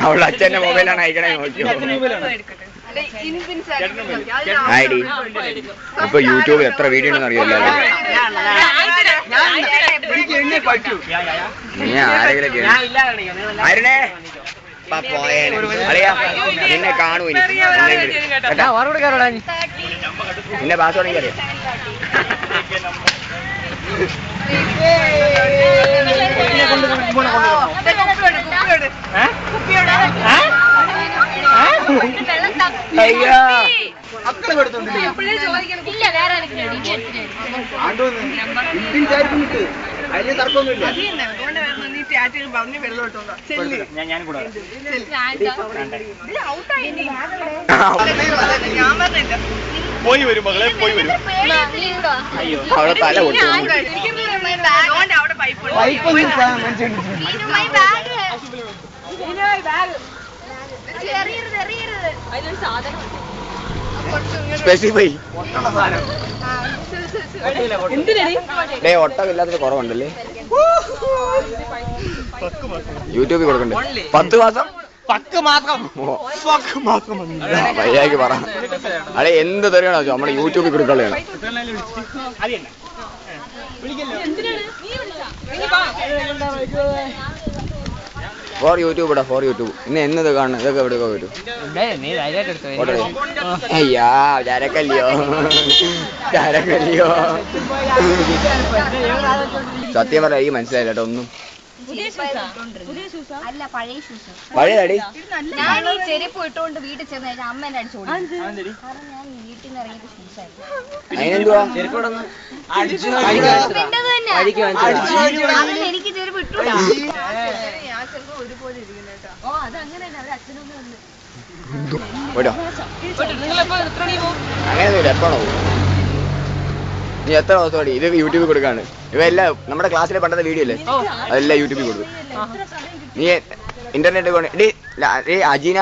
അവളുടെ അച്ഛന്റെ മൊബൈലാണ് അയക്കണേ നോക്കിയോ. ആയിടി ഇപ്പൊ യൂട്യൂബിൽ എത്ര വീഡിയോ ഉണ്ടെന്ന് അറിയില്ല. നീ ആരെങ്കിലും ആരുടെ അളിയാ നിന്നെ കാണൂ നിന്നെ പാസ്വേഡ് എനിക്കറിയാം. അതിന് തർക്കമൊന്നുമില്ല. പോയി വരും മകളെ, പോയി വരും. അവിടെ തല പൊട്ടി സ്പെസിഫൈ ഒട്ടമില്ലാത്തൊരു കുറവുണ്ടല്ലേ. യൂട്യൂബിൽ കൊടുക്കണ്ടേ 10 മാസം വയ്യാക്ക് പറ. അതെ എന്ത് തരുകയാണോ നമ്മുടെ യൂട്യൂബിൽ കൊടുക്കാനുള്ളതാണ്. ഫോർ യൂട്യൂബ് ഇടാ, ഫോർ യൂട്യൂബ്. ഇന്ന് എന്നത് കാണണം, ഇതൊക്കെ എവിടെ വരും. അയ്യാ ചരക്കല്ലയോ സത്യം പറയാ ഈ മനസ്സിലായില്ല കേട്ടോ ഒന്നും. പഴയതാടി ഞാൻ ഈ ചെരുപ്പ് ഇട്ടുകൊണ്ട് വീട്ടിൽ ചെന്ന് അമ്മേനെ അടിച്ചോളൂ. ഞാൻ വീട്ടിൽ നിന്ന് ഇറങ്ങിയിട്ട് ഷൂസായിരുന്നു. അതിനെന്തുവാ എനിക്ക് ചെരുപ്പ് ഇട്ടൂടാ. അങ്ങനെയൊന്നുമില്ല. എപ്പോഴാണോ നീ എത്ര ദിവസമാടി ഇത് യൂട്യൂബിൽ കൊടുക്കാണ്. ഇവയെല്ലാം നമ്മുടെ ക്ലാസ്സിലെ പണ്ടത്തെ വീഡിയോ അല്ലേ, അതെല്ലാം യൂട്യൂബിൽ കൊടുക്കും. നീ ഇന്റർനെറ്റ് അജീന